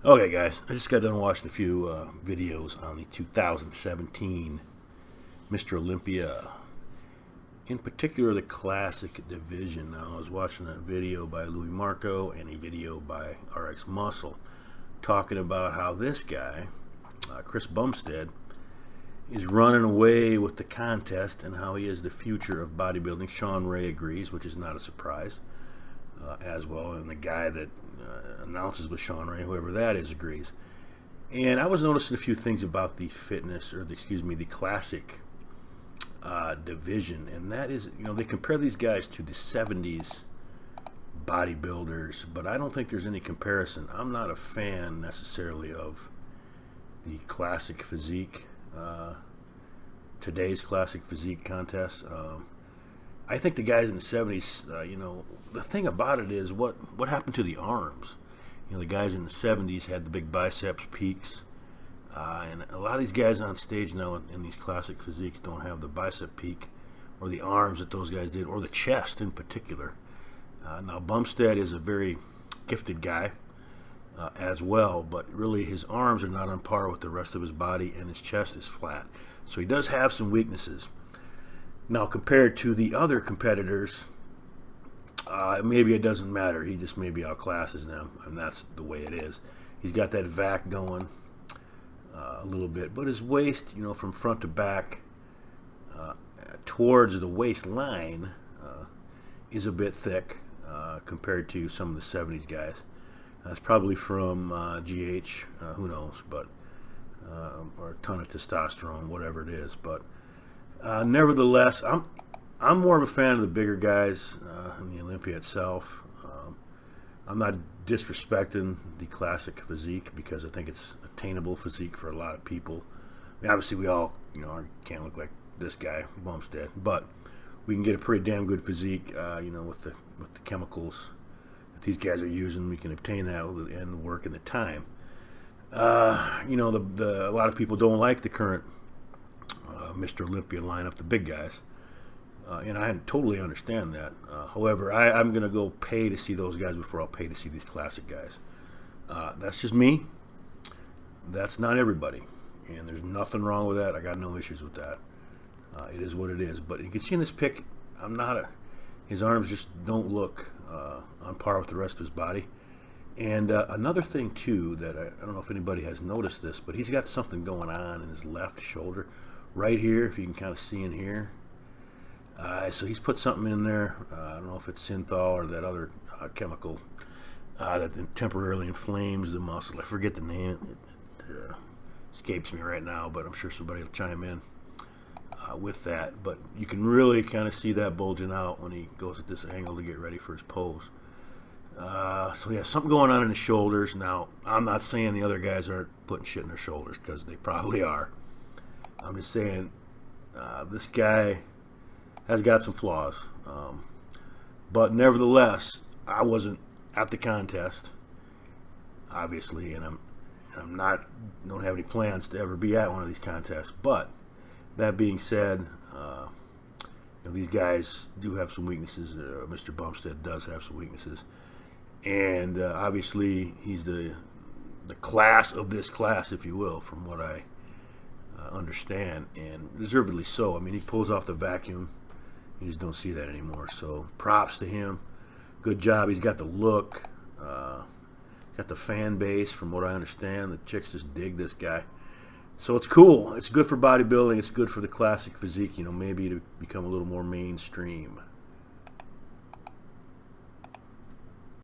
Okay, guys, I just got done watching a few videos on the 2017 Mr. Olympia, in particular the classic division. Now, I was watching a video by Louis Marco and a video by RX Muscle talking about how this guy, Chris Bumstead, is running away with the contest and how he is the future of bodybuilding. Sean Ray agrees, which is not a surprise. As well, and the guy that announces with Sean Ray, whoever that is, agrees. And I was noticing a few things about the fitness, or the classic division, and that is, they compare these guys to the 70s bodybuilders, but I don't think there's any comparison. I'm not a fan necessarily of the classic physique, today's classic physique contest. I think the guys in the 70s, the thing about it is what happened to the arms. The guys in the 70s had the big biceps peaks, and a lot of these guys on stage now in these classic physiques don't have the bicep peak or the arms that those guys did, or the chest in particular. Now, Bumstead is a very gifted guy as well, but really his arms are not on par with the rest of his body, and his chest is flat. So he does have some weaknesses. Now, compared to the other competitors, maybe it doesn't matter. He just maybe outclasses them, and that's the way it is. He's got that vac going a little bit, but his waist, from front to back towards the waistline is a bit thick compared to some of the 70s guys. That's probably from GH, who knows, but or a ton of testosterone, whatever it is, but. Nevertheless, I'm more of a fan of the bigger guys in the Olympia itself. I'm not disrespecting the classic physique because I think it's attainable physique for a lot of people. I mean, obviously, we all can't look like this guy Bumstead, but we can get a pretty damn good physique. With the chemicals that these guys are using, we can obtain that and the work and the time. A lot of people don't like the current Mr. Olympia lineup, the big guys, and I totally understand that. However, I'm going to go pay to see those guys before I'll pay to see these classic guys. That's just me. That's not everybody, and there's nothing wrong with that. I got no issues with that. It is what it is. But you can see in this pic, his arms just don't look on par with the rest of his body. And another thing too that I don't know if anybody has noticed this, but he's got something going on in his left shoulder. Right here, if you can kind of see in here. So he's put something in there. I don't know if it's synthol or that other chemical that temporarily inflames the muscle. I forget the name. It escapes me right now, but I'm sure somebody will chime in with that. But you can really kind of see that bulging out when he goes at this angle to get ready for his pose. So yeah, something going on in his shoulders. Now, I'm not saying the other guys aren't putting shit in their shoulders, because they probably are. I'm just saying this guy has got some flaws. But nevertheless, I wasn't at the contest, obviously, and don't have any plans to ever be at one of these contests. But that being said, these guys do have some weaknesses. Mr. Bumstead does have some weaknesses. And obviously, he's the class of this class, if you will, from what I understand, and deservedly so. I mean, he pulls off the vacuum. You just don't see that anymore. So props to him. Good job. He's got the look. Got the fan base, from what I understand. The chicks just dig this guy. So it's cool. It's good for bodybuilding. It's good for the classic physique, maybe to become a little more mainstream.